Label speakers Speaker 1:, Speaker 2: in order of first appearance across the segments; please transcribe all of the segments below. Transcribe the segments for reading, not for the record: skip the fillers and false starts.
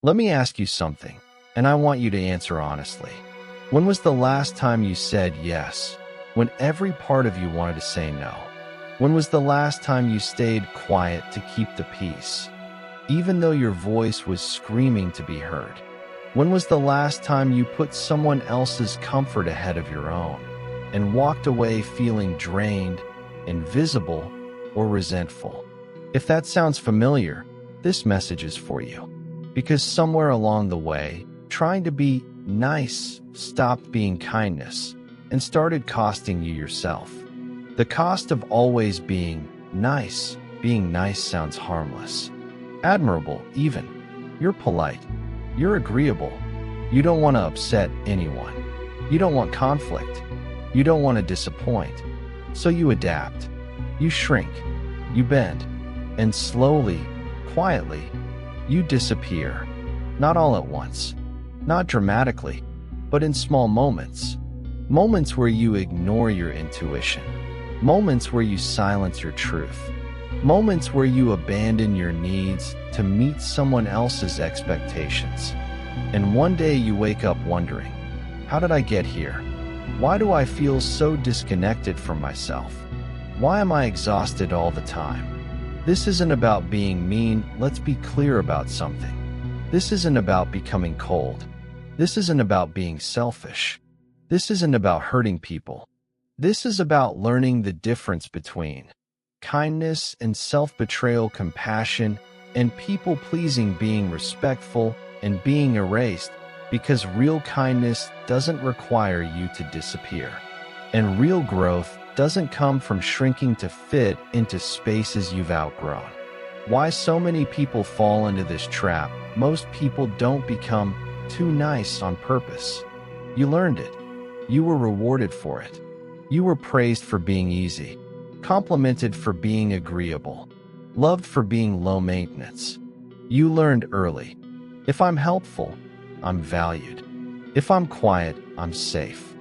Speaker 1: Let me ask you something, and I want you to answer honestly. When was the last time you said yes, when every part of you wanted to say no? When was the last time you stayed quiet to keep the peace, even though your voice was screaming to be heard? When was the last time you put someone else's comfort ahead of your own and walked away feeling drained, invisible, or resentful? If that sounds familiar, this message is for you. Because somewhere along the way, trying to be nice stopped being kindness and started costing you yourself. The cost of always being nice. Being nice sounds harmless, admirable even. You're polite. You're agreeable. You don't want to upset anyone. You don't want conflict. You don't want to disappoint. So you adapt. You shrink. You bend. And slowly, quietly, you disappear. Not all at once. Not dramatically, but in small moments. Moments where you ignore your intuition. Moments where you silence your truth. Moments where you abandon your needs to meet someone else's expectations. And one day you wake up wondering, how did I get here? Why do I feel so disconnected from myself? Why am I exhausted all the time? This isn't about being mean. Let's be clear about something. This isn't about becoming cold. This isn't about being selfish. This isn't about hurting people. This is about learning the difference between kindness and self-betrayal, compassion and people-pleasing, being respectful and being erased, because real kindness doesn't require you to disappear. And real growth doesn't come from shrinking to fit into spaces you've outgrown. Why so many people fall into this trap? Most people don't become too nice on purpose. You learned it. You were rewarded for it. You were praised for being easy, complimented for being agreeable, loved for being low maintenance. You learned early. If I'm helpful, I'm valued. If I'm quiet, I'm safe.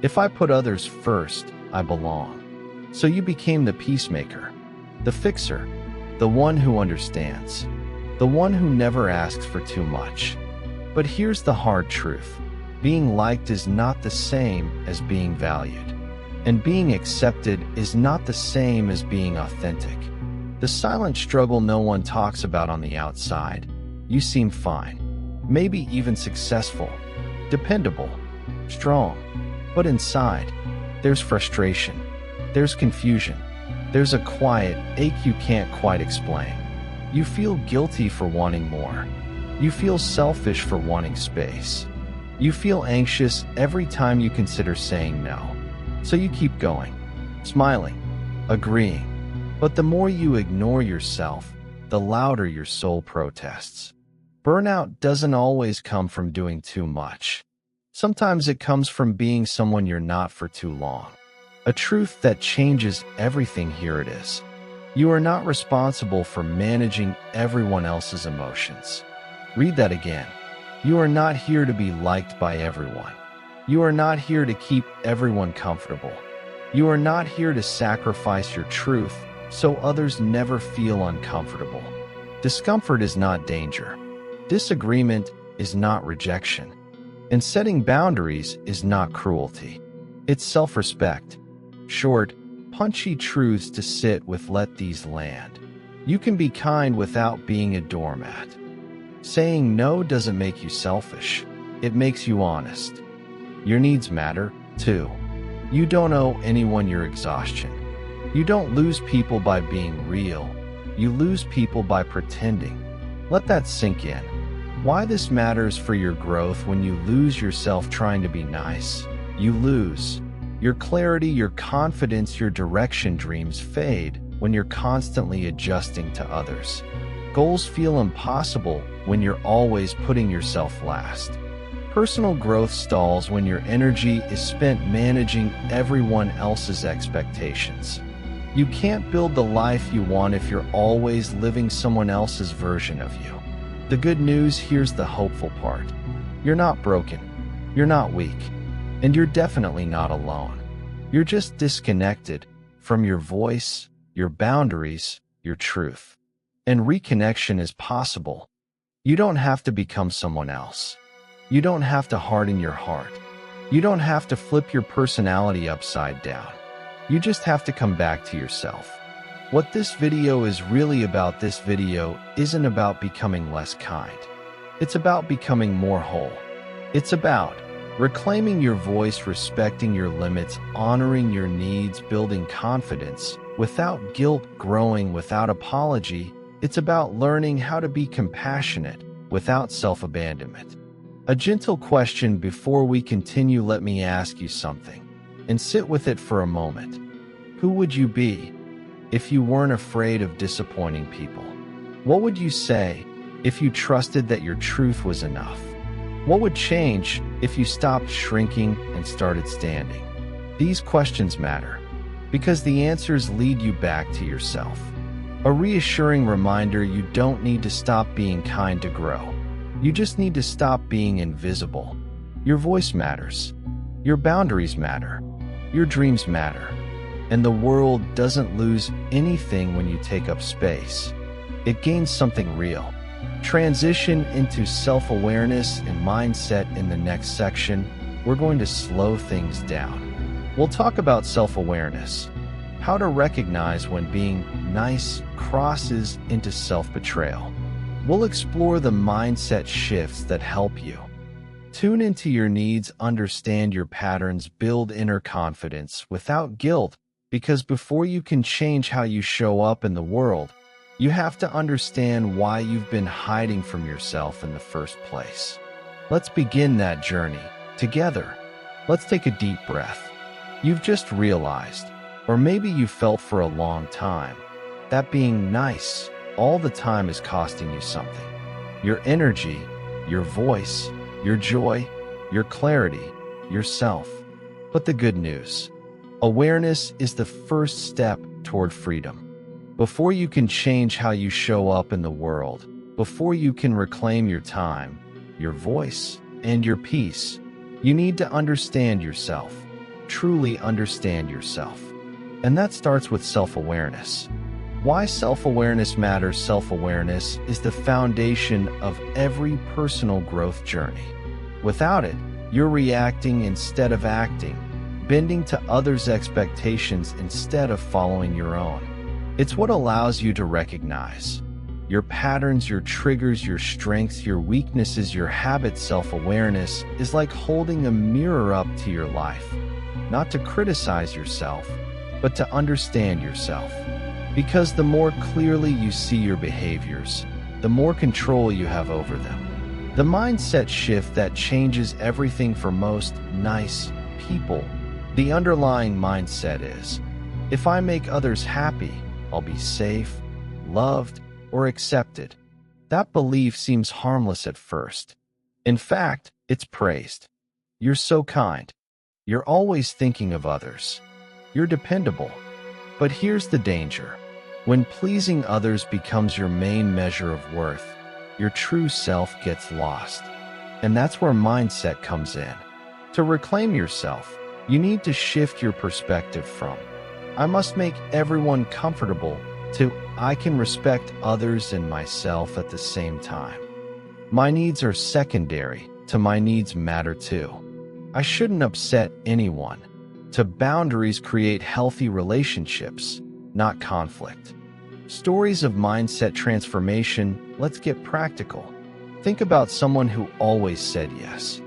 Speaker 1: If I put others first, I belong. So you became the peacemaker, the fixer, the one who understands, the one who never asks for too much. But here's the hard truth. Being liked is not the same as being valued. And being accepted is not the same as being authentic. The silent struggle no one talks about on the outside. You seem fine, maybe even successful, dependable, strong. But inside, there's frustration, there's confusion, there's a quiet ache you can't quite explain. You feel guilty for wanting more. You feel selfish for wanting space. You feel anxious every time you consider saying no. So you keep going, smiling, agreeing. But the more you ignore yourself, the louder your soul protests. Burnout doesn't always come from doing too much. Sometimes it comes from being someone you're not for too long. A truth that changes everything. Here it is. You are not responsible for managing everyone else's emotions. Read that again. You are not here to be liked by everyone. You are not here to keep everyone comfortable. You are not here to sacrifice your truth so others never feel uncomfortable. Discomfort is not danger. Disagreement is not rejection. And setting boundaries is not cruelty. It's self-respect. Short, punchy truths to sit with. Let these land. You can be kind without being a doormat. Saying no doesn't make you selfish. It makes you honest. Your needs matter, too. You don't owe anyone your exhaustion. You don't lose people by being real. You lose people by pretending. Let that sink in. Why this matters for your growth. When you lose yourself trying to be nice, you lose your clarity, your confidence, your direction. Dreams fade when you're constantly adjusting to others. Goals feel impossible when you're always putting yourself last. Personal growth stalls when your energy is spent managing everyone else's expectations. You can't build the life you want if you're always living someone else's version of you. The good news, here's the hopeful part. You're not broken. You're not weak. And you're definitely not alone. You're just disconnected from your voice, your boundaries, your truth. And reconnection is possible. You don't have to become someone else. You don't have to harden your heart. You don't have to flip your personality upside down. You just have to come back to yourself. What this video is really about, this video isn't about becoming less kind. It's about becoming more whole. It's about reclaiming your voice, respecting your limits, honoring your needs, building confidence without guilt, growing without apology. It's about learning how to be compassionate without self-abandonment. A gentle question before we continue. Let me ask you something, and sit with it for a moment. Who would you be if you weren't afraid of disappointing people? What would you say if you trusted that your truth was enough? What would change if you stopped shrinking and started standing? These questions matter because the answers lead you back to yourself. A reassuring reminder: you don't need to stop being kind to grow. You just need to stop being invisible. Your voice matters. Your boundaries matter. Your dreams matter. And the world doesn't lose anything when you take up space. It gains something real. Transition into self-awareness and mindset. In the next section, we're going to slow things down. We'll talk about self-awareness, how to recognize when being nice crosses into self-betrayal. We'll explore the mindset shifts that help you tune into your needs, understand your patterns, build inner confidence without guilt, because before you can change how you show up in the world, you have to understand why you've been hiding from yourself in the first place. Let's begin that journey together. Let's take a deep breath. You've just realized, or maybe you felt for a long time, that being nice all the time is costing you something. Your energy, your voice, your joy, your clarity, yourself. But the good news: awareness is the first step toward freedom. Before you can change how you show up in the world, before you can reclaim your time, your voice, and your peace, you need to understand yourself, truly understand yourself. And that starts with self-awareness. Why self-awareness matters. Self-awareness is the foundation of every personal growth journey. Without it, you're reacting instead of acting, bending to others' expectations instead of following your own. It's what allows you to recognize your patterns, your triggers, your strengths, your weaknesses, your habits. Self-awareness is like holding a mirror up to your life, not to criticize yourself, but to understand yourself. Because the more clearly you see your behaviors, the more control you have over them. The mindset shift that changes everything for most nice people. The underlying mindset is, if I make others happy, I'll be safe, loved, or accepted. That belief seems harmless at first. In fact, it's praised. You're so kind. You're always thinking of others. You're dependable. But here's the danger. When pleasing others becomes your main measure of worth, your true self gets lost. And that's where mindset comes in. To reclaim yourself, you need to shift your perspective from, I must make everyone comfortable, to, I can respect others and myself at the same time. My needs are secondary, to my needs matter too. I shouldn't upset anyone. To boundaries create healthy relationships, not conflict. Stories of mindset transformation. Let's get practical. Think about someone who always said yes,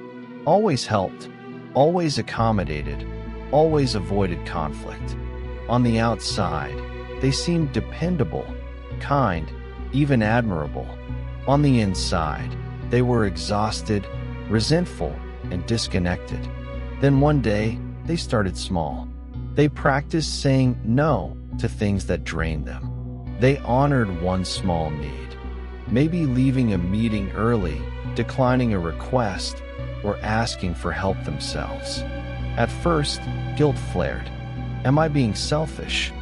Speaker 1: always helped, always accommodated, always avoided conflict. On the outside, they seemed dependable, kind, even admirable. On the inside, they were exhausted, resentful, and disconnected. Then one day, they started small. They practiced saying no to things that drained them. They honored one small need, maybe leaving a meeting early, declining a request, or asking for help themselves. At first, guilt flared. Am I being selfish?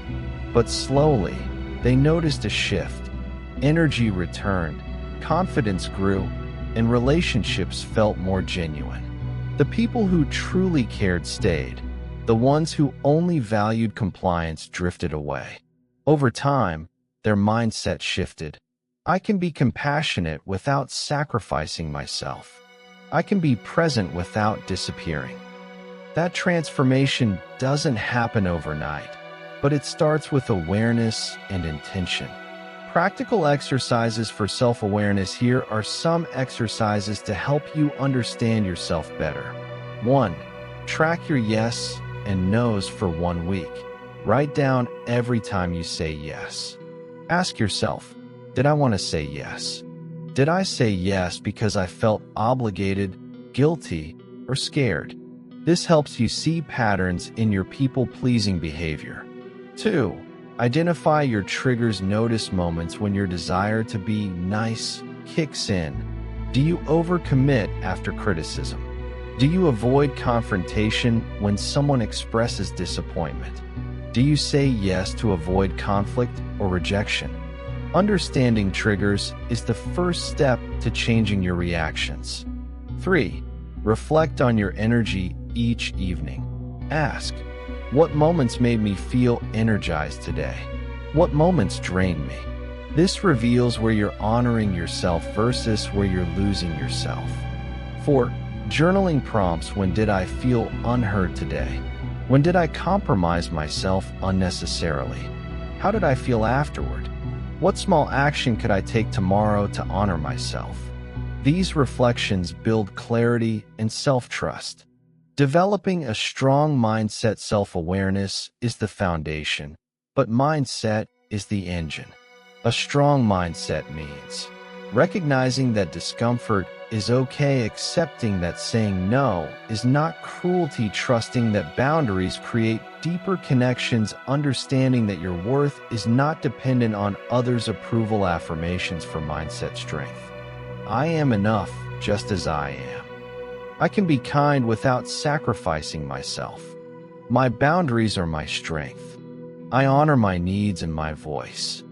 Speaker 1: But slowly, they noticed a shift. Energy returned, confidence grew, and relationships felt more genuine. The people who truly cared stayed. The ones who only valued compliance drifted away. Over time, their mindset shifted. I can be compassionate without sacrificing myself. I can be present without disappearing. That transformation doesn't happen overnight, but it starts with awareness and intention. Practical exercises for self-awareness. Here are some exercises to help you understand yourself better. 1. Track your yes and no's for 1 week. Write down every time you say yes. Ask yourself, did I want to say yes? Did I say yes because I felt obligated, guilty, or scared? This helps you see patterns in your people-pleasing behavior. 2. Identify your triggers. Notice moments when your desire to be nice kicks in. Do you overcommit after criticism? Do you avoid confrontation when someone expresses disappointment? Do you say yes to avoid conflict or rejection? Understanding triggers is the first step to changing your reactions. 3. Reflect on your energy each evening. Ask, what moments made me feel energized today? What moments drained me? This reveals where you're honoring yourself versus where you're losing yourself. 4. Journaling prompts. When did I feel unheard today? When did I compromise myself unnecessarily? How did I feel afterward? What small action could I take tomorrow to honor myself? These reflections build clarity and self-trust. Developing a strong mindset. Self-awareness is the foundation, but mindset is the engine. A strong mindset means recognizing that discomfort is okay, accepting that saying no is not cruelty, trusting that boundaries create deeper connections, understanding that your worth is not dependent on others' approval. Affirmations for mindset strength. I am enough just as I am. I can be kind without sacrificing myself. My boundaries are my strength. I honor my needs and my voice.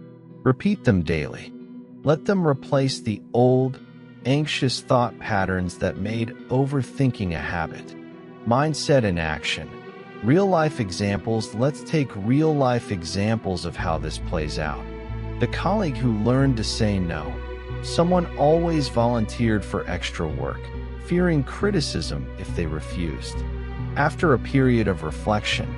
Speaker 1: Repeat them daily. Let them replace the old, anxious thought patterns that made overthinking a habit. Mindset in action. Real-life examples. Let's take real-life examples of how this plays out. The colleague who learned to say no. Someone always volunteered for extra work, fearing criticism if they refused. After a period of reflection,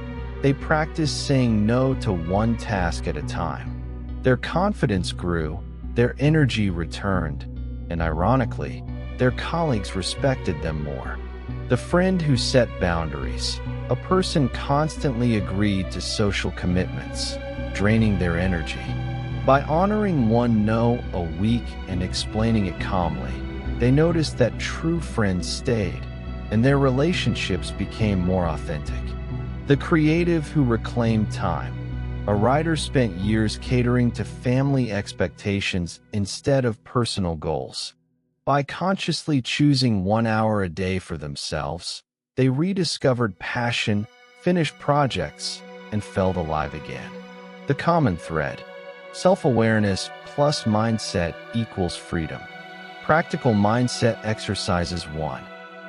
Speaker 1: they practiced saying no to one task at a time. Their confidence grew, their energy returned, and ironically, their colleagues respected them more. The friend who set boundaries. A person constantly agreed to social commitments, draining their energy. By honoring one no a week and explaining it calmly, they noticed that true friends stayed, and their relationships became more authentic. The creative who reclaimed time. A writer spent years catering to family expectations instead of personal goals. By consciously choosing 1 hour a day for themselves, they rediscovered passion, finished projects, and felt alive again. The common thread. Self-awareness plus mindset equals freedom. Practical mindset exercises. 1.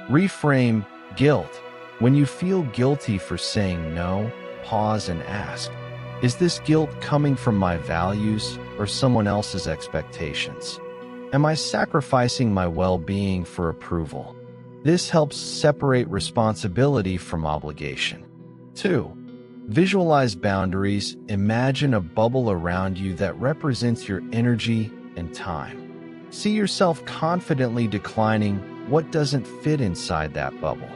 Speaker 1: Reframe guilt. When you feel guilty for saying no, pause and ask, is this guilt coming from my values or someone else's expectations? Am I sacrificing my well-being for approval? This helps separate responsibility from obligation. 2. Visualize boundaries. Imagine a bubble around you that represents your energy and time. See yourself confidently declining what doesn't fit inside that bubble.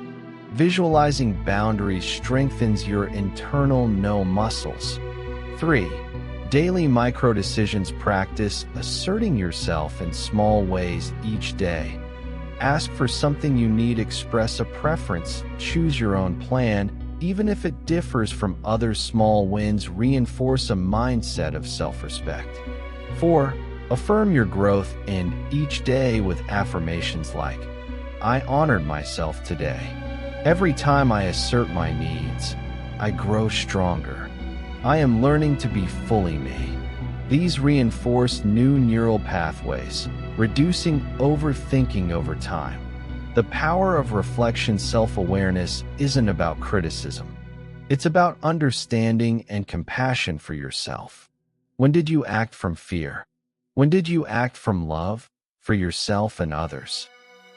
Speaker 1: Visualizing boundaries strengthens your internal no muscles. 3. Daily micro-decisions. Practice asserting yourself in small ways each day. Ask for something you need, express a preference, choose your own plan, even if it differs from others. Small wins reinforce a mindset of self-respect. 4. Affirm your growth in each day with affirmations like, I honored myself today. Every time I assert my needs, I grow stronger. I am learning to be fully me. These reinforce new neural pathways, reducing overthinking over time. The power of reflection. Self-awareness isn't about criticism. It's about understanding and compassion for yourself. When did you act from fear? When did you act from love for yourself and others?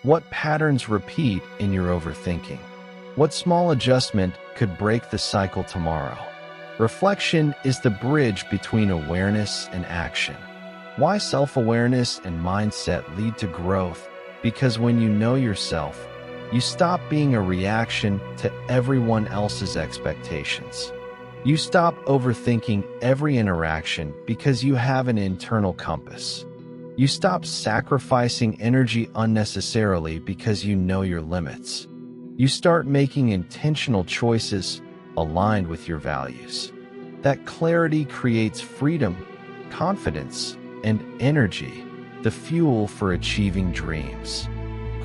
Speaker 1: What patterns repeat in your overthinking? What small adjustment could break the cycle tomorrow? Reflection is the bridge between awareness and action. Why self-awareness and mindset lead to growth? Because when you know yourself, you stop being a reaction to everyone else's expectations. You stop overthinking every interaction because you have an internal compass. You stop sacrificing energy unnecessarily because you know your limits. You start making intentional choices aligned with your values. That clarity creates freedom, confidence, and energy, the fuel for achieving dreams.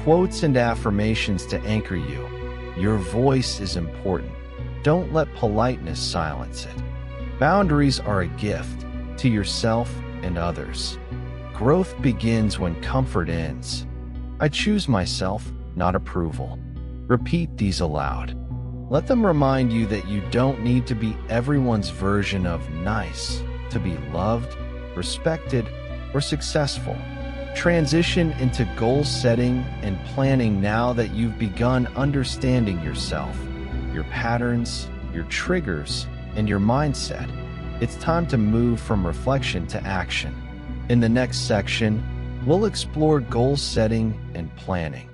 Speaker 1: Quotes and affirmations to anchor you. Your voice is important. Don't let politeness silence it. Boundaries are a gift to yourself and others. Growth begins when comfort ends. I choose myself, not approval. Repeat these aloud. Let them remind you that you don't need to be everyone's version of nice to be loved, respected, or successful. Transition into goal setting and planning now that you've begun understanding yourself, your patterns, your triggers, and your mindset. It's time to move from reflection to action. In the next section, we'll explore goal setting and planning.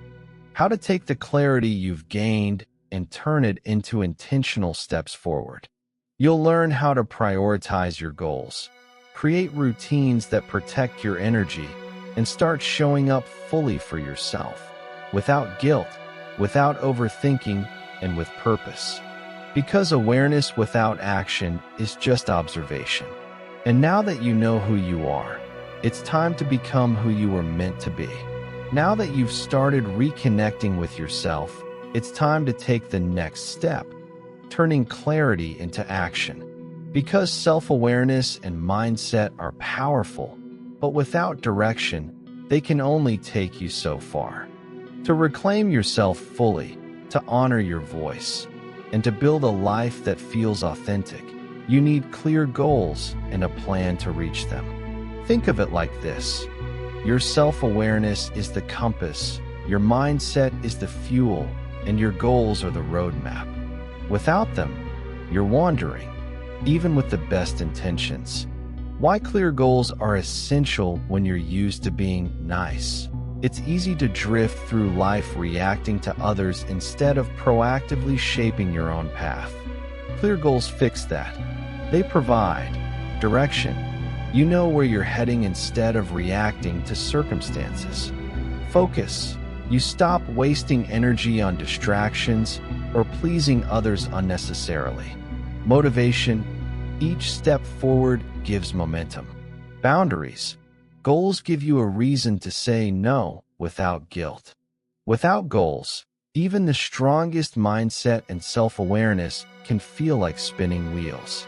Speaker 1: How to take the clarity you've gained and turn it into intentional steps forward. You'll learn how to prioritize your goals, create routines that protect your energy, and start showing up fully for yourself, without guilt, without overthinking, and with purpose. Because awareness without action is just observation. And now that you know who you are, it's time to become who you were meant to be. Now that you've started reconnecting with yourself, it's time to take the next step, turning clarity into action. Because self-awareness and mindset are powerful, but without direction, they can only take you so far. To reclaim yourself fully, to honor your voice, and to build a life that feels authentic, you need clear goals and a plan to reach them. Think of it like this. Your self-awareness is the compass, your mindset is the fuel, and your goals are the roadmap. Without them, you're wandering, even with the best intentions. Why clear goals are essential when you're used to being nice. It's easy to drift through life reacting to others instead of proactively shaping your own path. Clear goals fix that. They provide direction. You know where you're heading instead of reacting to circumstances. Focus. You stop wasting energy on distractions or pleasing others unnecessarily. Motivation. Each step forward gives momentum. Boundaries. Goals give you a reason to say no without guilt. Without goals, even the strongest mindset and self-awareness can feel like spinning wheels.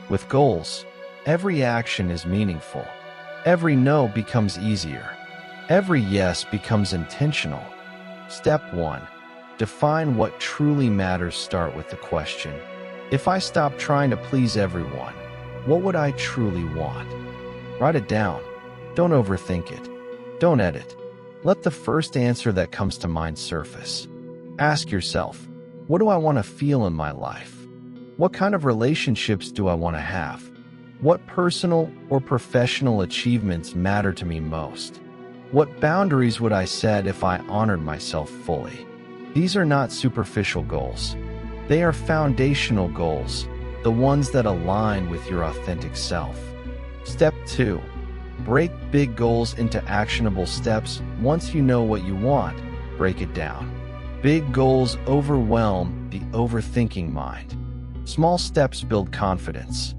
Speaker 1: With goals, every action is meaningful. Every no becomes easier. Every yes becomes intentional. Step 1. Define what truly matters. Start with the question, if I stop trying to please everyone, what would I truly want? Write it down. Don't overthink it. Don't edit. Let the first answer that comes to mind surface. Ask yourself, what do I want to feel in my life? What kind of relationships do I want to have? What personal or professional achievements matter to me most? What boundaries would I set if I honored myself fully? These are not superficial goals. They are foundational goals, the ones that align with your authentic self. Step 2. Break big goals into actionable steps. Once you know what you want, break it down. Big goals overwhelm the overthinking mind. Small steps build confidence.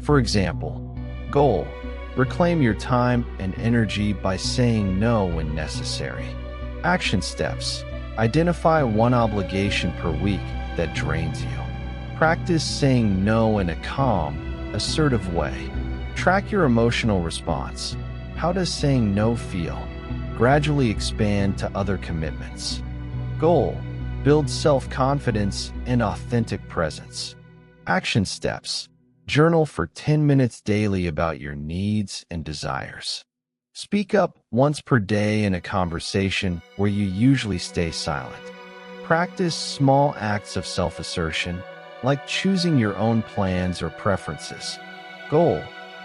Speaker 1: For example, goal: reclaim your time and energy by saying no when necessary. Action steps: identify one obligation per week that drains you. Practice saying no in a calm, assertive way. Track your emotional response. How does saying no feel? Gradually expand to other commitments. Goal: build self-confidence and authentic presence. Action steps: journal for 10 minutes daily about your needs and desires. Speak up once per day in a conversation where you usually stay silent. Practice small acts of self-assertion, like choosing your own plans or preferences. Goal: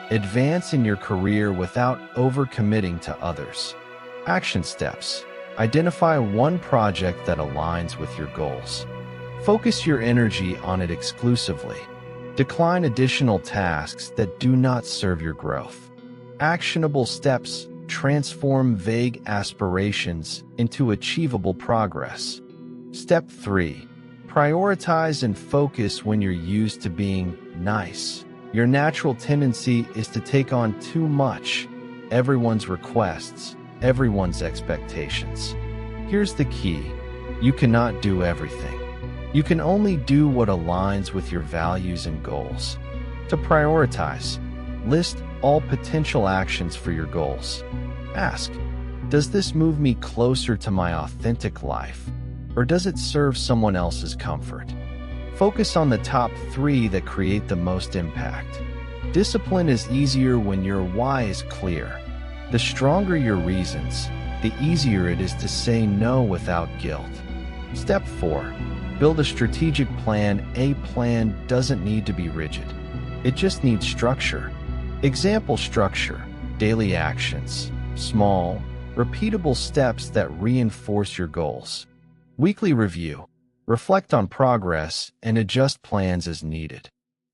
Speaker 1: advance in your career without overcommitting to others. Action steps: identify one project that aligns with your goals. Focus your energy on it exclusively. Decline additional tasks that do not serve your growth. Actionable steps: transform vague aspirations into achievable progress. Step 3. Prioritize and focus when you're used to being nice. Your natural tendency is to take on too much, everyone's requests, everyone's expectations. Here's the key: you cannot do everything. You can only do what aligns with your values and goals. To prioritize, list all potential actions for your goals. Ask, does this move me closer to my authentic life, or does it serve someone else's comfort? Focus on the top 3 that create the most impact. Discipline is easier when your why is clear. The stronger your reasons, the easier it is to say no without guilt. Step 4. Build a strategic plan. A plan doesn't need to be rigid. It just needs structure. Example structure: daily actions, small, repeatable steps that reinforce your goals. Weekly review: reflect on progress and adjust plans as needed.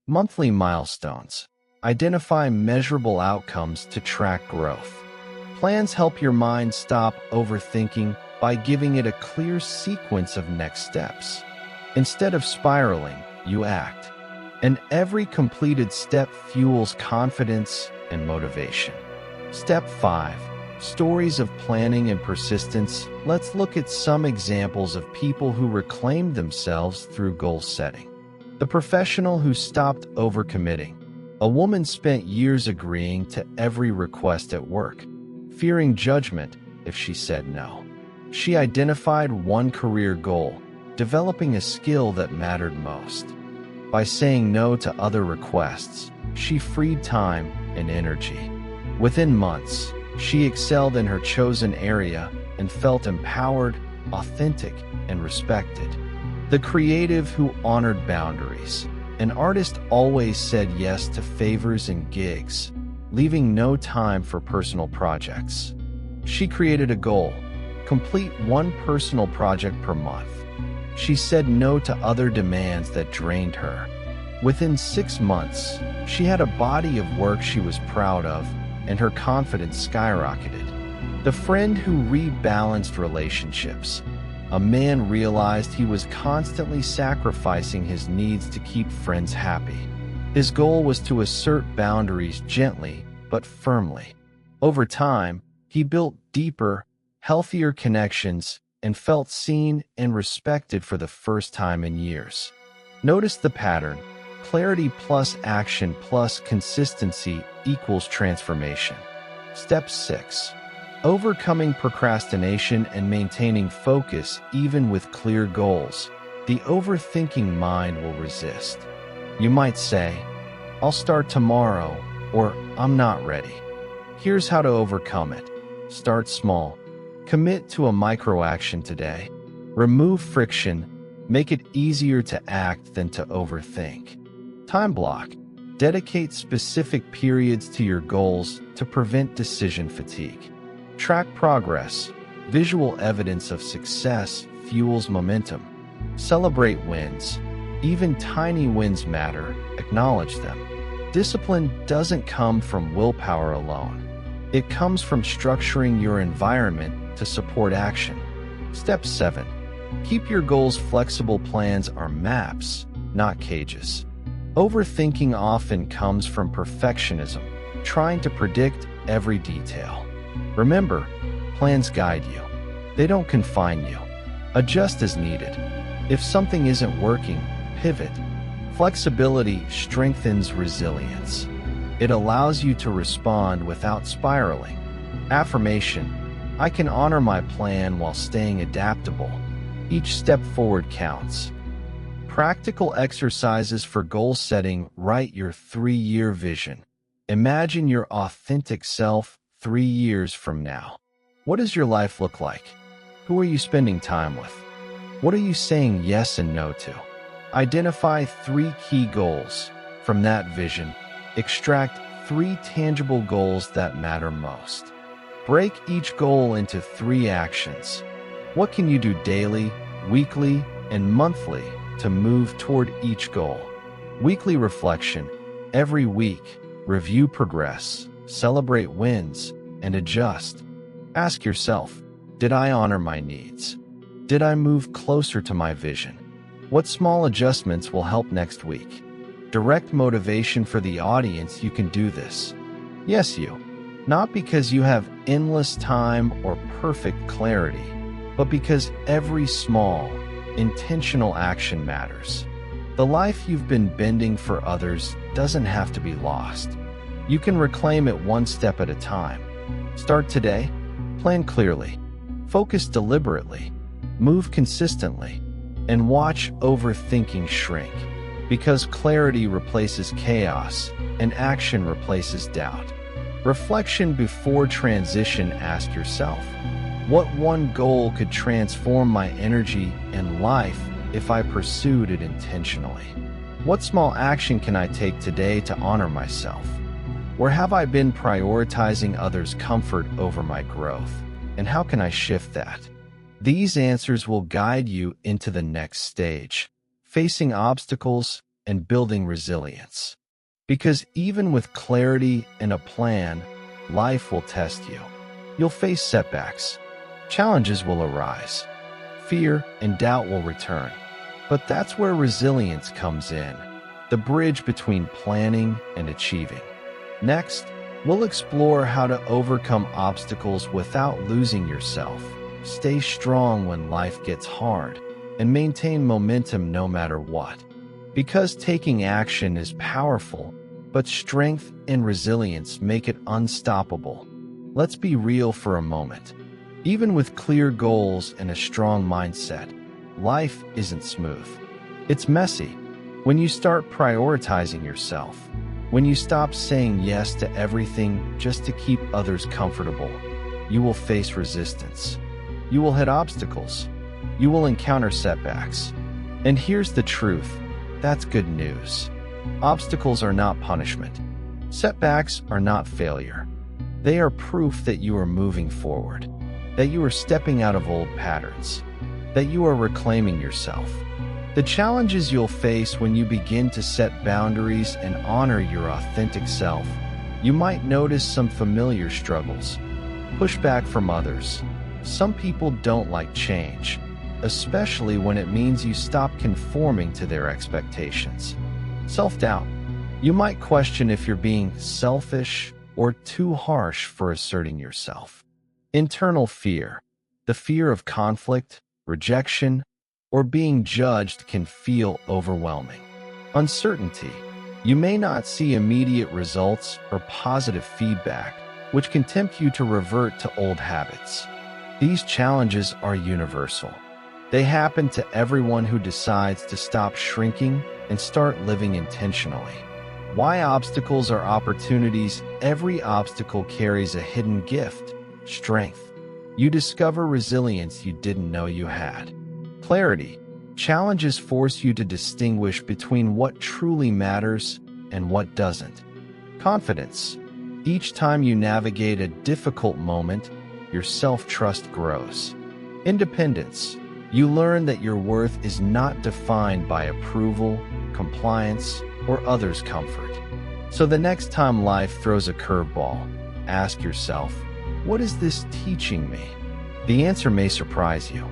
Speaker 1: Monthly milestones: identify measurable outcomes to track growth. Plans help your mind stop overthinking by giving it a clear sequence of next steps. Instead of spiraling, you act. And every completed step fuels confidence and motivation. Step 5. Stories of planning and persistence. Let's look at some examples of people who reclaimed themselves through goal setting. The professional who stopped overcommitting. A woman spent years agreeing to every request at work, fearing judgment if she said no. She identified one career goal: developing a skill that mattered most. By saying no to other requests, she freed time and energy. Within months, she excelled in her chosen area and felt empowered, authentic, and respected. The creative who honored boundaries. An artist always said yes to favors and gigs, leaving no time for personal projects. She created a goal: complete one personal project per month. She said no to other demands that drained her. Within 6 months, she had a body of work she was proud of, and her confidence skyrocketed. The friend who rebalanced relationships. A man realized he was constantly sacrificing his needs to keep friends happy. His goal was to assert boundaries gently but firmly. Over time, he built deeper, healthier connections and felt seen and respected for the first time in years. Notice the pattern: clarity plus action plus consistency equals transformation. Step 6. Overcoming procrastination and maintaining focus even with clear goals. The overthinking mind will resist. You might say, "I'll start tomorrow," or "I'm not ready." Here's how to overcome it. Start small. Commit to a micro-action today. Remove friction. Make it easier to act than to overthink. Time block. Dedicate specific periods to your goals to prevent decision fatigue. Track progress. Visual evidence of success fuels momentum. Celebrate wins. Even tiny wins matter. Acknowledge them. Discipline doesn't come from willpower alone. It comes from structuring your environment to support action. Step 7. Keep your goals flexible. Plans are maps, not cages. Overthinking often comes from perfectionism, trying to predict every detail. Remember, plans guide you. They don't confine you. Adjust as needed. If something isn't working, pivot. Flexibility strengthens resilience. It allows you to respond without spiraling. Affirmation: I can honor my plan while staying adaptable. Each step forward counts. Practical exercises for goal setting. Write your 3-year vision. Imagine your authentic self 3 years from now? What does your life look like? Who are you spending time with? What are you saying yes and no to? Identify 3 key goals. From that vision, extract 3 tangible goals that matter most. Break each goal into 3 actions. What can you do daily, weekly, and monthly to move toward each goal? Weekly reflection. Every week, review progress, celebrate wins, and adjust. Ask yourself, did I honor my needs? Did I move closer to my vision? What small adjustments will help next week? Direct motivation for the audience. You can do this. Yes, you. Not because you have endless time or perfect clarity, but because every small, intentional action matters. The life you've been bending for others doesn't have to be lost. You can reclaim it one step at a time. Start today. Plan clearly. Focus deliberately. Move consistently. And watch overthinking shrink. Because clarity replaces chaos, and action replaces doubt. Reflection before transition. Ask yourself, what one goal could transform my energy and life if I pursued it intentionally? What small action can I take today to honor myself? Where have I been prioritizing others' comfort over my growth? And how can I shift that? These answers will guide you into the next stage, facing obstacles and building resilience. Because even with clarity and a plan, life will test you. You'll face setbacks. Challenges will arise. Fear and doubt will return. But that's where resilience comes in, the bridge between planning and achieving. Next, we'll explore how to overcome obstacles without losing yourself, stay strong when life gets hard, and maintain momentum no matter what. Because taking action is powerful, but strength and resilience make it unstoppable. Let's be real for a moment. Even with clear goals and a strong mindset, life isn't smooth. It's messy. When you start prioritizing yourself, when you stop saying yes to everything just to keep others comfortable, you will face resistance. You will hit obstacles. You will encounter setbacks. And here's the truth. That's good news. Obstacles are not punishment. Setbacks are not failure. They are proof that you are moving forward, that you are stepping out of old patterns, that you are reclaiming yourself. The challenges you'll face when you begin to set boundaries and honor your authentic self. You might notice some familiar struggles, pushback from others. Some people don't like change, especially when it means you stop conforming to their expectations. Self-doubt. You might question if you're being selfish or too harsh for asserting yourself. Internal fear. The fear of conflict, rejection, or being judged can feel overwhelming. Uncertainty. You may not see immediate results or positive feedback, which can tempt you to revert to old habits. These challenges are universal. They happen to everyone who decides to stop shrinking and start living intentionally. Why obstacles are opportunities? Every obstacle carries a hidden gift, strength. You discover resilience you didn't know you had. Clarity. Challenges force you to distinguish between what truly matters and what doesn't. Confidence. Each time you navigate a difficult moment, your self-trust grows. Independence. You learn that your worth is not defined by approval, compliance, or others' comfort. So the next time life throws a curveball, ask yourself, what is this teaching me? The answer may surprise you.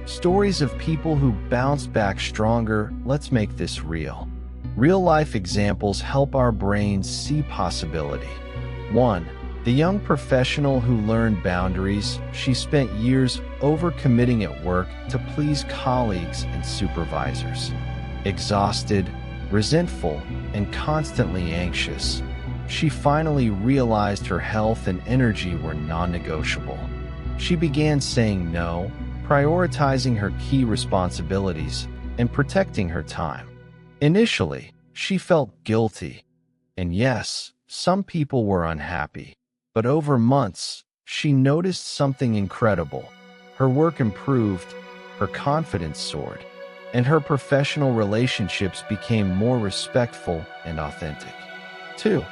Speaker 1: Stories of people who bounced back stronger. Let's make this real. Real-life examples help our brains see possibility. 1. The young professional who learned boundaries. She spent years overcommitting at work to please colleagues and supervisors. Exhausted, resentful, and constantly anxious, she finally realized her health and energy were non-negotiable. She began saying no, prioritizing her key responsibilities, and protecting her time. Initially, she felt guilty, and yes, some people were unhappy. But over months, she noticed something incredible. Her work improved, her confidence soared, and her professional relationships became more respectful and authentic. 2.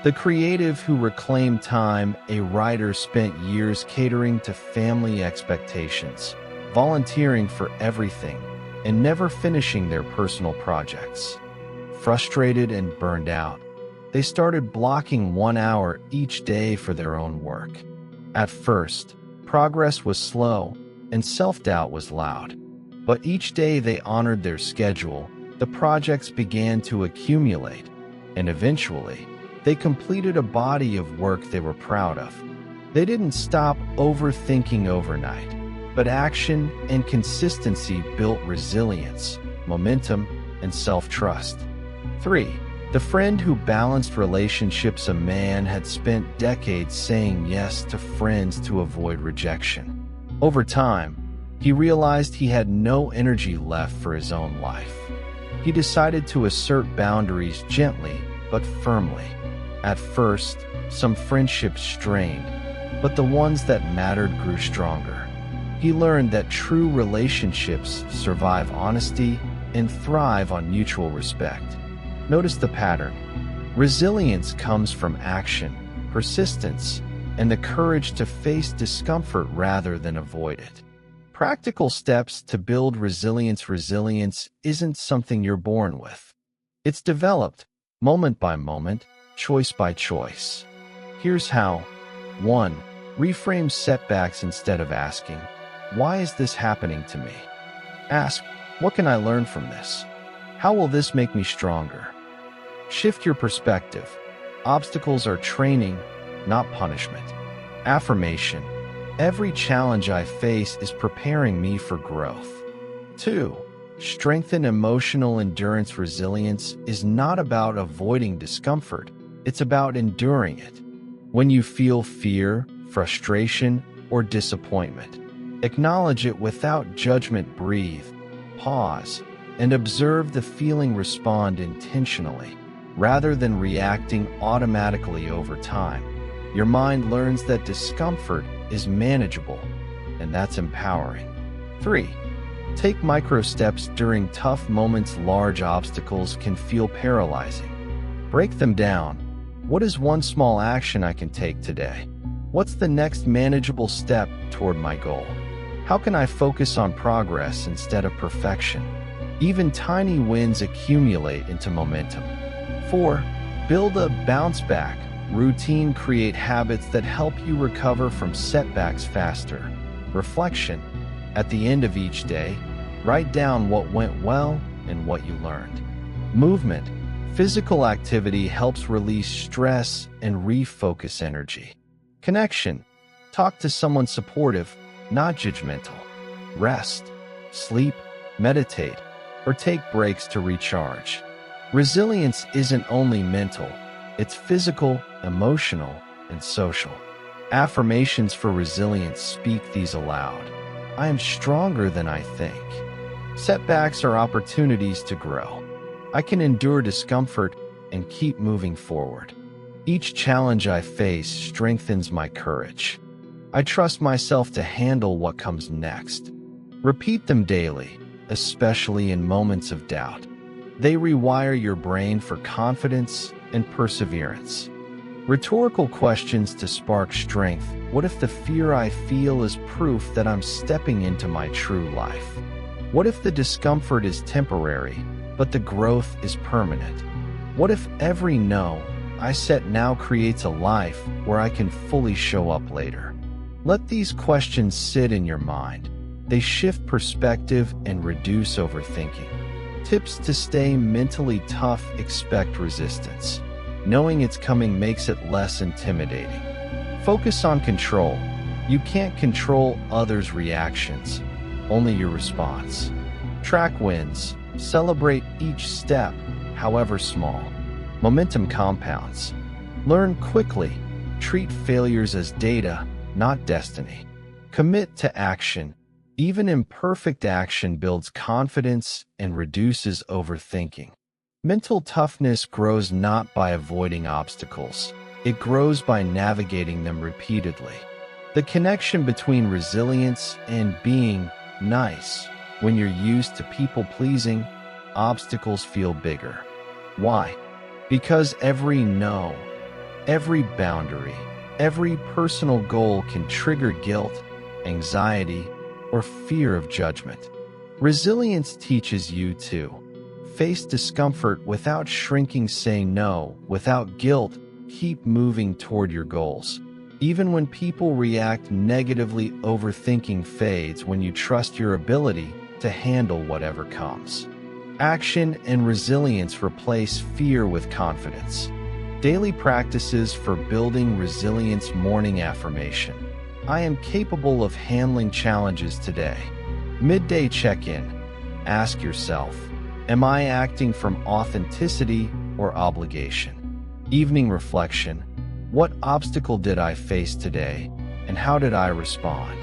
Speaker 1: The creative who reclaimed time. A writer spent years catering to family expectations, volunteering for everything, and never finishing their personal projects. Frustrated and burned out, they started blocking 1 hour each day for their own work. At first, progress was slow and self-doubt was loud. But each day they honored their schedule, the projects began to accumulate, and eventually, they completed a body of work they were proud of. They didn't stop overthinking overnight, but action and consistency built resilience, momentum, and self-trust. 3. The friend who balanced relationships. A man had spent decades saying yes to friends to avoid rejection. Over time, he realized he had no energy left for his own life. He decided to assert boundaries gently but firmly. At first, some friendships strained, but the ones that mattered grew stronger. He learned that true relationships survive honesty and thrive on mutual respect. Notice the pattern. Resilience comes from action, persistence, and the courage to face discomfort rather than avoid it. Practical steps to build resilience. Resilience isn't something you're born with. It's developed, moment by moment, choice by choice. Here's how. 1. Reframe setbacks. Instead of asking, "Why is this happening to me?" ask, "What can I learn from this? How will this make me stronger?" Shift your perspective. Obstacles are training, not punishment. Affirmation. Every challenge I face is preparing me for growth. 2. Strengthen emotional endurance. Resilience is not about avoiding discomfort. It's about enduring it. When you feel fear, frustration, or disappointment, acknowledge it without judgment. Breathe, pause, and observe the feeling. Respond intentionally, rather than reacting automatically. Over time, your mind learns that discomfort is manageable, and that's empowering. 3. Take micro steps during tough moments. Large obstacles can feel paralyzing. Break them down. What is one small action I can take today? What's the next manageable step toward my goal? How can I focus on progress instead of perfection? Even tiny wins accumulate into momentum. 4. Build a bounce-back routine. Create habits that help you recover from setbacks faster. Reflection. At the end of each day, write down what went well and what you learned. Movement. Physical activity helps release stress and refocus energy. Connection. Talk to someone supportive, not judgmental. Rest. Sleep, meditate, or take breaks to recharge. Resilience isn't only mental, it's physical, emotional, and social. Affirmations for resilience. Speak these aloud. I am stronger than I think. Setbacks are opportunities to grow. I can endure discomfort and keep moving forward. Each challenge I face strengthens my courage. I trust myself to handle what comes next. Repeat them daily, especially in moments of doubt. They rewire your brain for confidence and perseverance. Rhetorical questions to spark strength. What if the fear I feel is proof that I'm stepping into my true life? What if the discomfort is temporary, but the growth is permanent? What if every no I set now creates a life where I can fully show up later? Let these questions sit in your mind. They shift perspective and reduce overthinking. Tips to stay mentally tough. Expect resistance. Knowing it's coming makes it less intimidating. Focus on control. You can't control others' reactions, only your response. Track wins. Celebrate each step, however small. Momentum compounds. Learn quickly. Treat failures as data, not destiny. Commit to action. Even imperfect action builds confidence and reduces overthinking. Mental toughness grows not by avoiding obstacles, It grows by navigating them repeatedly. The connection between resilience and being nice. When you're used to people-pleasing, obstacles feel bigger. Why? Because every no, every boundary, every personal goal can trigger guilt, anxiety, or fear of judgment. Resilience teaches you to face discomfort without shrinking, say no without guilt, keep moving toward your goals. Even when people react negatively, overthinking fades when you trust your ability to handle whatever comes. Action and resilience replace fear with confidence. Daily practices for building resilience. Morning affirmation. I am capable of handling challenges today. Midday check-in. Ask yourself, am I acting from authenticity or obligation? Evening reflection. What obstacle did I face today, and how did I respond?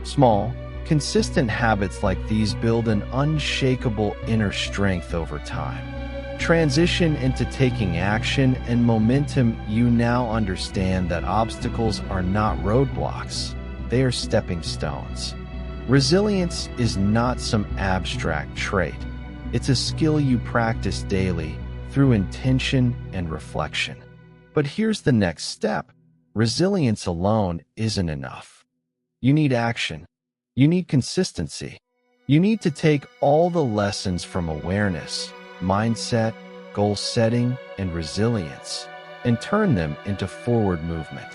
Speaker 1: Small, consistent habits like these build an unshakable inner strength over time. Transition into taking action and momentum. You now understand that obstacles are not roadblocks, they are stepping stones. Resilience is not some abstract trait. It's a skill you practice daily through intention and reflection. But here's the next step. Resilience alone isn't enough. You need action. You need consistency. You need to take all the lessons from awareness, mindset, goal setting, and resilience and turn them into forward movement.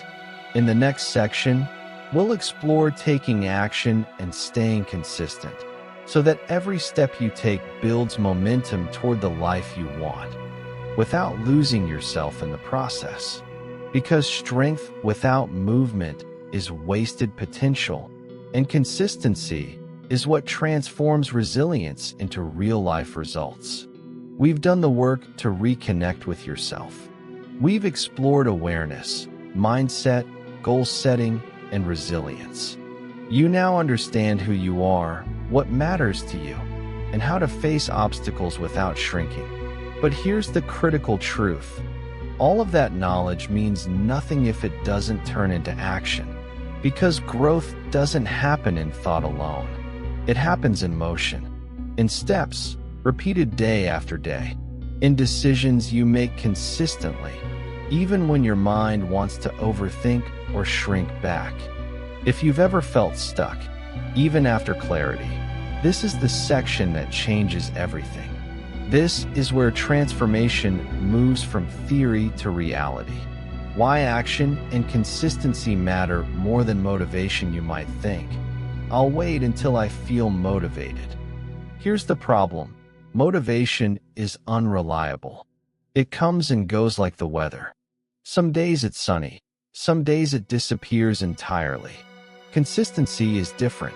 Speaker 1: In the next section, we'll explore taking action and staying consistent so that every step you take builds momentum toward the life you want, without losing yourself in the process. Because strength without movement is wasted potential, and consistency is what transforms resilience into real-life results. We've done the work to reconnect with yourself. We've explored awareness, mindset, goal setting, and resilience. You now understand who you are, what matters to you, and how to face obstacles without shrinking. But here's the critical truth. All of that knowledge means nothing if it doesn't turn into action. Because growth doesn't happen in thought alone. It happens in motion, in steps, repeated day after day, in decisions you make consistently, even when your mind wants to overthink or shrink back. If you've ever felt stuck, even after clarity, this is the section that changes everything. This is where transformation moves from theory to reality. Why action and consistency matter more than motivation, you might think. I'll wait until I feel motivated. Here's the problem. Motivation is unreliable. It comes and goes like the weather. Some days it's sunny, some days it disappears entirely. Consistency is different.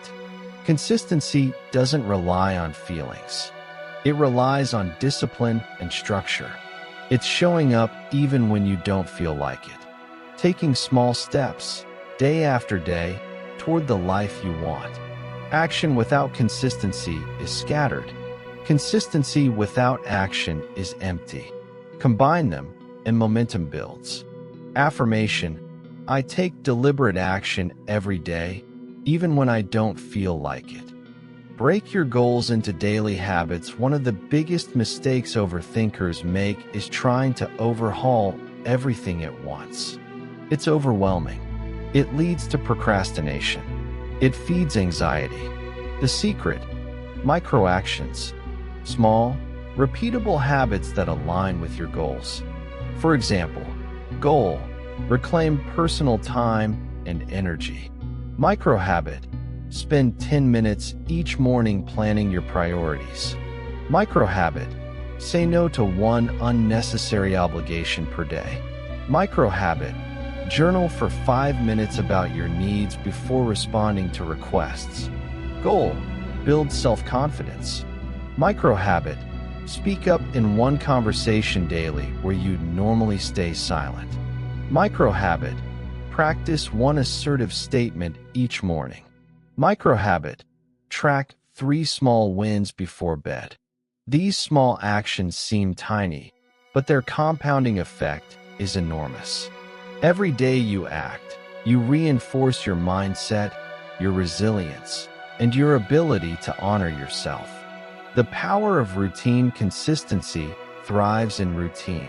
Speaker 1: Consistency doesn't rely on feelings. It relies on discipline and structure. It's showing up even when you don't feel like it. Taking small steps, day after day, toward the life you want. Action without consistency is scattered. Consistency without action is empty. Combine them, and momentum builds. Affirmation. I take deliberate action every day, even when I don't feel like it. Break your goals into daily habits. One of the biggest mistakes overthinkers make is trying to overhaul everything at once. It's overwhelming. It leads to procrastination. It feeds anxiety. The secret: micro actions. Small, repeatable habits that align with your goals. For example, goal: reclaim personal time and energy. Micro habit: spend 10 minutes each morning planning your priorities. Micro habit: say no to one unnecessary obligation per day. Micro habit: journal for 5 minutes about your needs before responding to requests. Goal: build self-confidence. Micro habit: speak up in one conversation daily where you'd normally stay silent. Micro habit: practice one assertive statement each morning. Micro habit: track 3 small wins before bed. These small actions seem tiny, but their compounding effect is enormous. Every day you act, you reinforce your mindset, your resilience, and your ability to honor yourself. The power of routine consistency thrives in routine.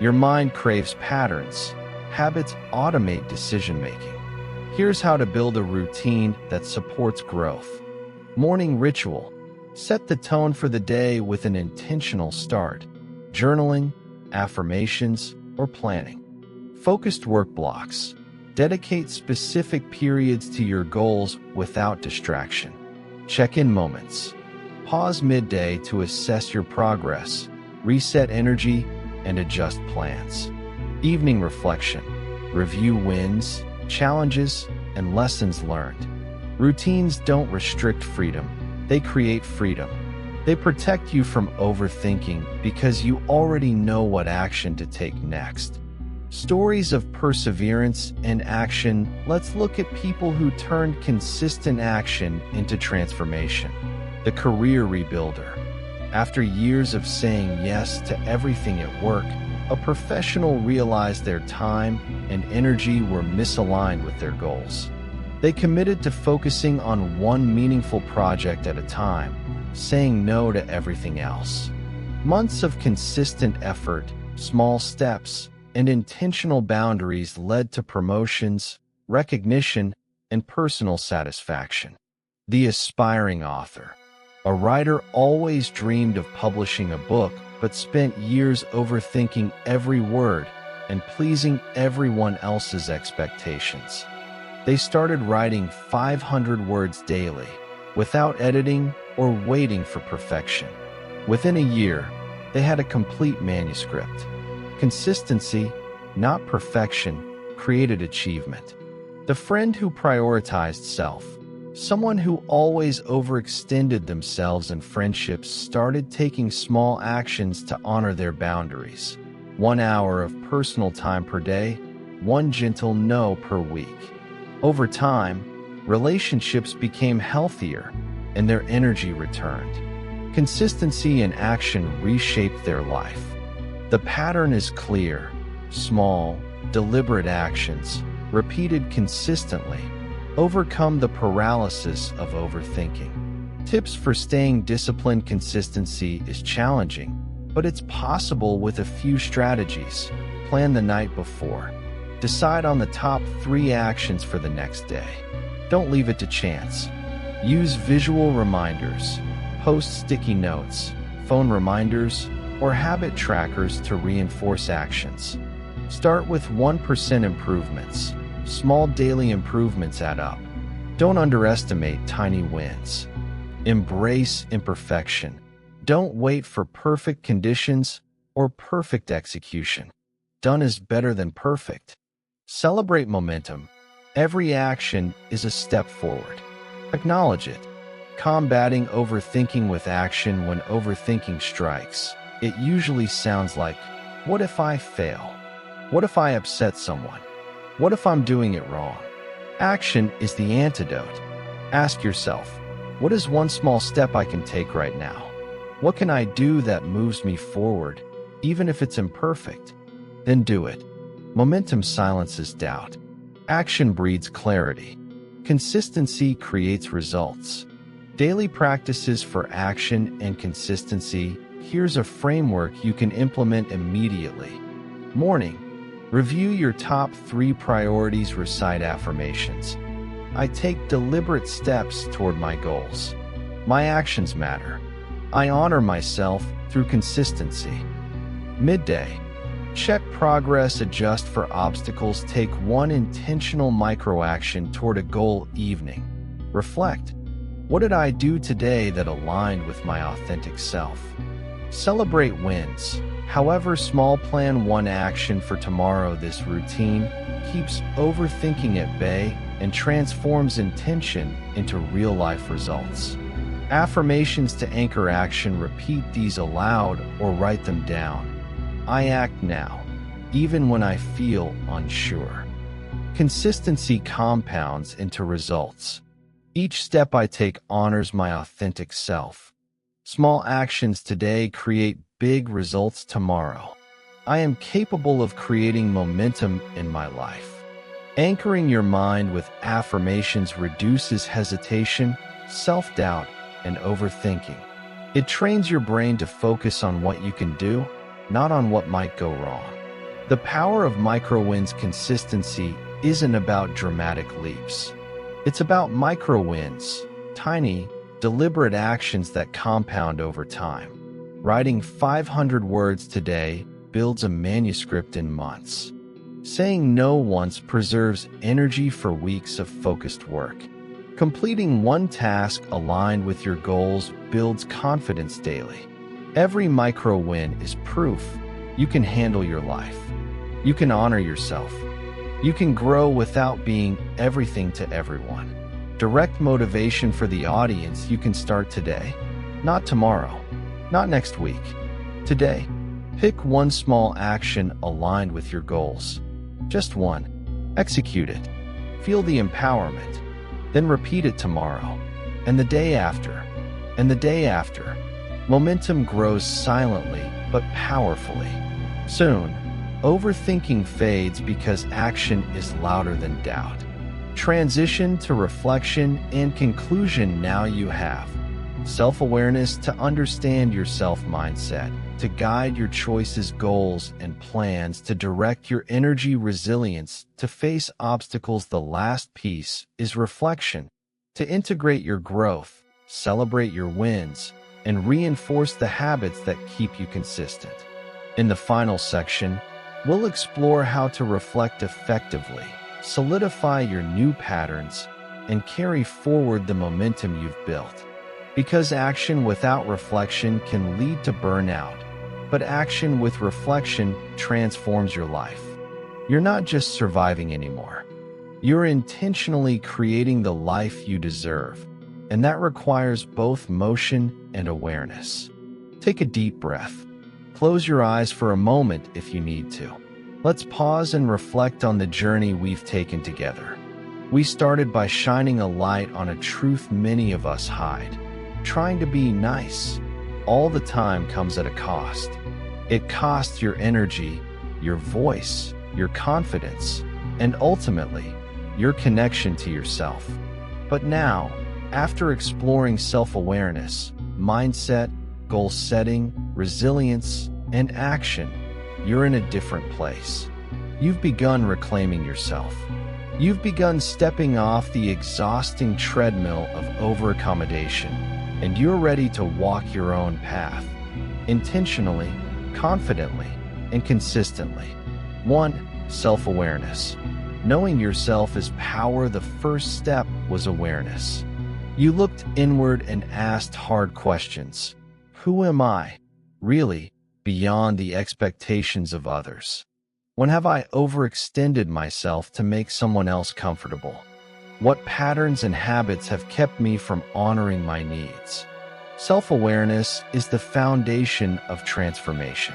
Speaker 1: Your mind craves patterns. Habits automate decision-making. Here's how to build a routine that supports growth. Morning ritual. Set the tone for the day with an intentional start. Journaling, affirmations, or planning. Focused work blocks. Dedicate specific periods to your goals without distraction. Check-in moments. Pause midday to assess your progress, reset energy, and adjust plans. Evening reflection. Review wins, challenges, and lessons learned. Routines don't restrict freedom, they create freedom. They protect you from overthinking because you already know what action to take next. Stories of perseverance and action. Let's look at people who turned consistent action into transformation. The career rebuilder. After years of saying yes to everything at work, a professional realized their time and energy were misaligned with their goals. They committed to focusing on one meaningful project at a time, saying no to everything else. Months of consistent effort, small steps, and intentional boundaries led to promotions, recognition, and personal satisfaction. The aspiring author. A writer always dreamed of publishing a book, but spent years overthinking every word and pleasing everyone else's expectations. They started writing 500 words daily, without editing or waiting for perfection. Within a year, they had a complete manuscript. Consistency, not perfection, created achievement. The friend who prioritized self. Someone who always overextended themselves in friendships started taking small actions to honor their boundaries. 1 hour of personal time per day, one gentle no per week. Over time, relationships became healthier and their energy returned. Consistency and action reshaped their life. The pattern is clear: small, deliberate actions, repeated consistently, overcome the paralysis of overthinking. Tips for staying disciplined. Consistency is challenging, but it's possible with a few strategies. Plan the night before. Decide on the top 3 actions for the next day. Don't leave it to chance. Use visual reminders. Post sticky notes, phone reminders, or habit trackers to reinforce actions. Start with 1% improvements. Small daily improvements add up. Don't underestimate tiny wins. Embrace imperfection. Don't wait for perfect conditions or perfect execution. Done is better than perfect. Celebrate momentum. Every action is a step forward. Acknowledge it. Combating overthinking with action. When overthinking strikes, it usually sounds like, what if I fail? What if I upset someone? What if I'm doing it wrong? Action is the antidote. Ask yourself, what is one small step I can take right now? What can I do that moves me forward, even if it's imperfect? Then do it. Momentum silences doubt. Action breeds clarity. Consistency creates results. Daily practices for action and consistency. Here's a framework you can implement immediately. Morning. Review your top 3 priorities. Recite affirmations. I take deliberate steps toward my goals. My actions matter. I honor myself through consistency. Midday. Check progress. Adjust for obstacles. Take one intentional micro-action toward a goal. Evening. Reflect. What did I do today that aligned with my authentic self? Celebrate wins. However small, plan one action for tomorrow. This routine keeps overthinking at bay and transforms intention into real-life results. Affirmations to anchor action. Repeat these aloud or write them down. I act now, even when I feel unsure. Consistency compounds into results. Each step I take honors my authentic self. Small actions today create big results tomorrow. I am capable of creating momentum in my life. Anchoring your mind with affirmations reduces hesitation, self-doubt, and overthinking. It trains your brain to focus on what you can do, not on what might go wrong. The power of micro-wins. Consistency isn't about dramatic leaps. It's about micro-wins, tiny, deliberate actions that compound over time. Writing 500 words today builds a manuscript in months. Saying no once preserves energy for weeks of focused work. Completing one task aligned with your goals builds confidence daily. Every micro-win is proof you can handle your life. You can honor yourself. You can grow without being everything to everyone. Direct motivation for the audience. You can start today, not tomorrow, not next week. Today, pick one small action aligned with your goals. Just one. Execute it. Feel the empowerment. Then repeat it tomorrow, and the day after, and the day after. Momentum grows silently but powerfully. Soon, overthinking fades because action is louder than doubt. Transition to reflection and conclusion. Now you have self-awareness to understand your self-mindset, to guide your choices, goals, and plans, to direct your energy, resilience, to face obstacles. The last piece is reflection, to integrate your growth, celebrate your wins, and reinforce the habits that keep you consistent. In the final section, we'll explore how to reflect effectively, solidify your new patterns, and carry forward the momentum you've built. Because action without reflection can lead to burnout, but action with reflection transforms your life. You're not just surviving anymore. You're intentionally creating the life you deserve, and that requires both motion and awareness. Take a deep breath. Close your eyes for a moment if you need to. Let's pause and reflect on the journey we've taken together. We started by shining a light on a truth many of us hide. Trying to be nice all the time comes at a cost. It costs your energy, your voice, your confidence, and ultimately, your connection to yourself. But now, after exploring self-awareness, mindset, goal setting, resilience, and action, you're in a different place. You've begun reclaiming yourself. You've begun stepping off the exhausting treadmill of over-accommodation, and you're ready to walk your own path, intentionally, confidently, and consistently. 1. Self-awareness. Knowing yourself is power. The first step was awareness. You looked inward and asked hard questions. Who am I, really, beyond the expectations of others? When have I overextended myself to make someone else comfortable? What patterns and habits have kept me from honoring my needs? Self-awareness is the foundation of transformation.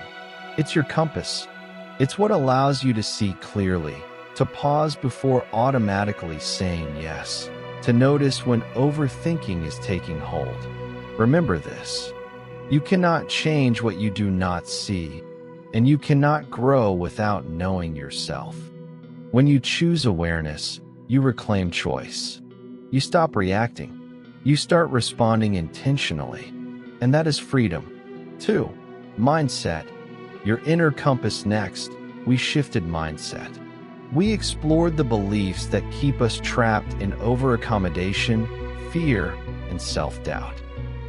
Speaker 1: It's your compass. It's what allows you to see clearly, to pause before automatically saying yes, to notice when overthinking is taking hold. Remember this: you cannot change what you do not see, and you cannot grow without knowing yourself. When you choose awareness, you reclaim choice. You stop reacting. You start responding intentionally, and that is freedom. 2. Mindset. Your inner compass. Next, we shifted mindset. We explored the beliefs that keep us trapped in over-accommodation, fear, and self-doubt.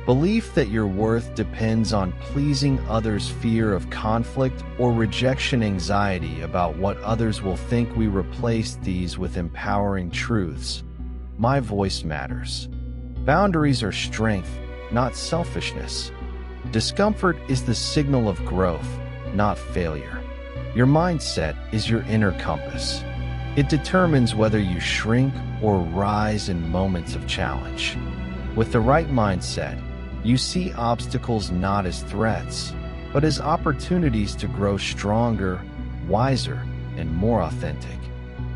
Speaker 1: Belief that your worth depends on pleasing others, fear of conflict or rejection, anxiety about what others will think. We replaced these with empowering truths. My voice matters. Boundaries are strength, not selfishness. Discomfort is the signal of growth, not failure. Your mindset is your inner compass. It determines whether you shrink or rise in moments of challenge. With the right mindset, you see obstacles not as threats, but as opportunities to grow stronger, wiser, and more authentic.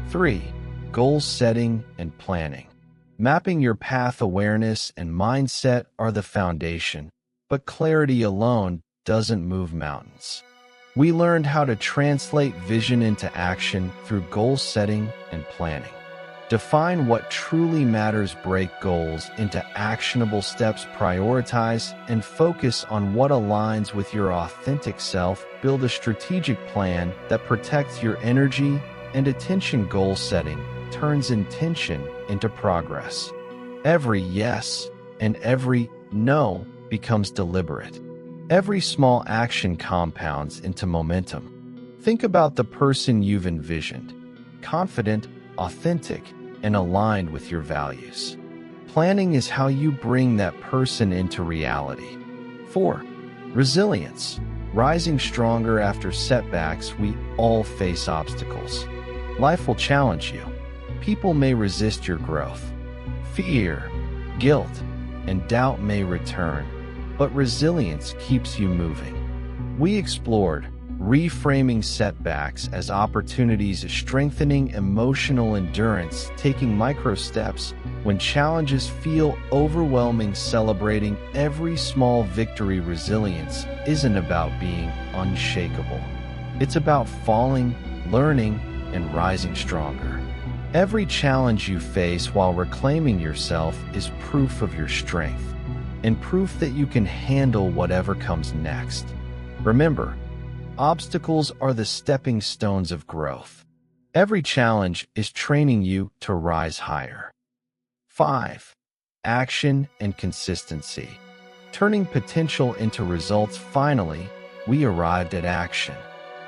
Speaker 1: 3. Goal setting and planning. Mapping your path. Awareness and mindset are the foundation, but clarity alone doesn't move mountains. We learned how to translate vision into action through goal setting and planning. Define what truly matters, break goals into actionable steps, prioritize and focus on what aligns with your authentic self, build a strategic plan that protects your energy and attention. Goal setting turns intention into progress. Every yes and every no becomes deliberate. Every small action compounds into momentum. Think about the person you've envisioned, confident, authentic, and aligned with your values. Planning is how you bring that person into reality. 4. Resilience. Rising stronger after setbacks. We all face obstacles. Life will challenge you. People may resist your growth. Fear, guilt, and doubt may return, but resilience keeps you moving. We explored reframing setbacks as opportunities, strengthening emotional endurance, taking micro steps when challenges feel overwhelming, celebrating every small victory. Resilience isn't about being unshakable. It's about falling, learning, and rising stronger. Every challenge you face while reclaiming yourself is proof of your strength and proof that you can handle whatever comes next. Remember, obstacles are the stepping stones of growth. Every challenge is training you to rise higher. 5. Action and consistency. Turning potential into results. Finally, we arrived at action.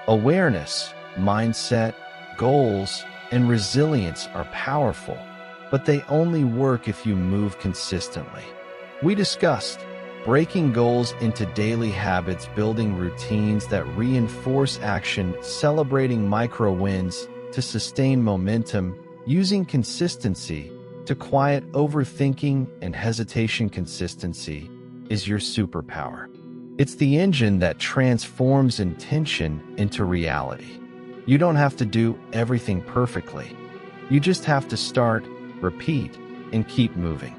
Speaker 1: Awareness, mindset, goals, and resilience are powerful, but they only work if you move consistently. We discussed breaking goals into daily habits, building routines that reinforce action, celebrating micro wins to sustain momentum, using consistency to quiet overthinking and hesitation. Consistency is your superpower. It's the engine that transforms intention into reality. You don't have to do everything perfectly. You just have to start, repeat, and keep moving.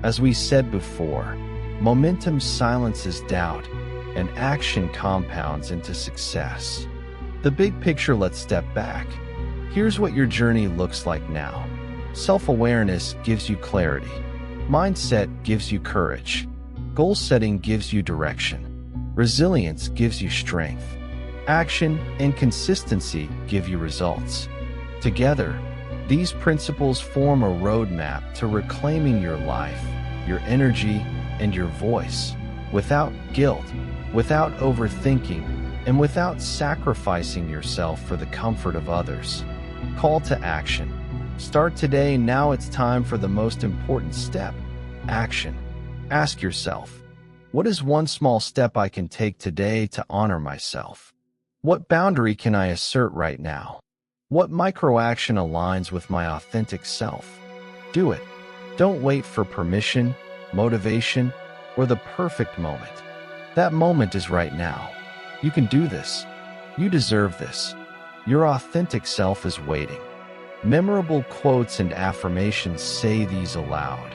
Speaker 1: As we said before, momentum silences doubt, and action compounds into success. The big picture. Let's step back. Here's what your journey looks like now. Self-awareness gives you clarity. Mindset gives you courage. Goal setting gives you direction. Resilience gives you strength. Action and consistency give you results. Together, these principles form a roadmap to reclaiming your life, your energy, and your voice, without guilt, without overthinking, and without sacrificing yourself for the comfort of others. Call to action. Start today. Now it's time for the most important step, action. Ask yourself, what is one small step I can take today to honor myself? What boundary can I assert right now? What micro action aligns with my authentic self? Do it. Don't wait for permission, motivation, or the perfect moment. That moment is right now. You can do this. You deserve this. Your authentic self is waiting. Memorable quotes and affirmations. Say these aloud.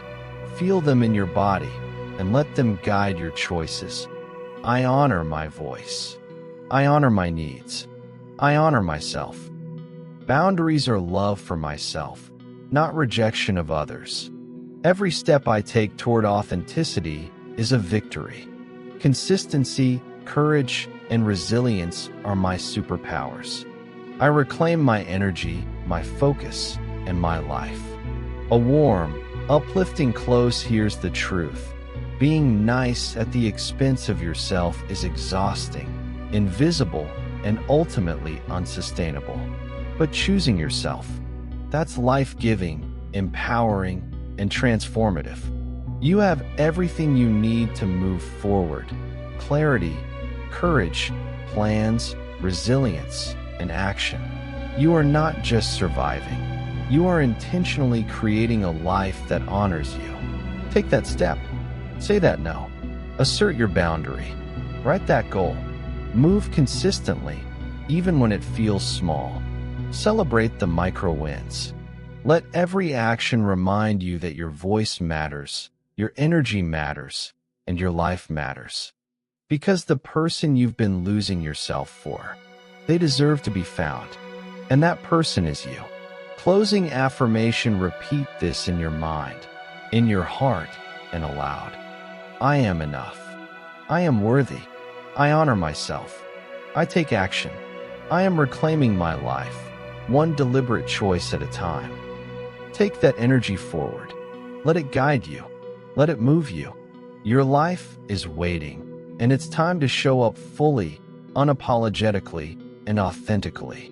Speaker 1: Feel them in your body and let them guide your choices. I honor my voice. I honor my needs. I honor myself. Boundaries are love for myself, not rejection of others. Every step I take toward authenticity is a victory. Consistency, courage, and resilience are my superpowers. I reclaim my energy, my focus, and my life. A warm, uplifting close. Here's the truth. Being nice at the expense of yourself is exhausting, invisible, and ultimately unsustainable. But choosing yourself, that's life-giving, empowering, and transformative. You have everything you need to move forward. Clarity, courage, plans, resilience, and action. You are not just surviving. You are intentionally creating a life that honors you. Take that step. Say that no. Assert your boundary. Write that goal. Move consistently, even when it feels small. Celebrate the micro wins. Let every action remind you that your voice matters, your energy matters, and your life matters. Because the person you've been losing yourself for, they deserve to be found. And that person is you. Closing affirmation, repeat this in your mind, in your heart, and aloud. I am enough. I am worthy. I honor myself. I take action. I am reclaiming my life, one deliberate choice at a time. Take that energy forward. Let it guide you. Let it move you. Your life is waiting, and it's time to show up fully, unapologetically, and authentically.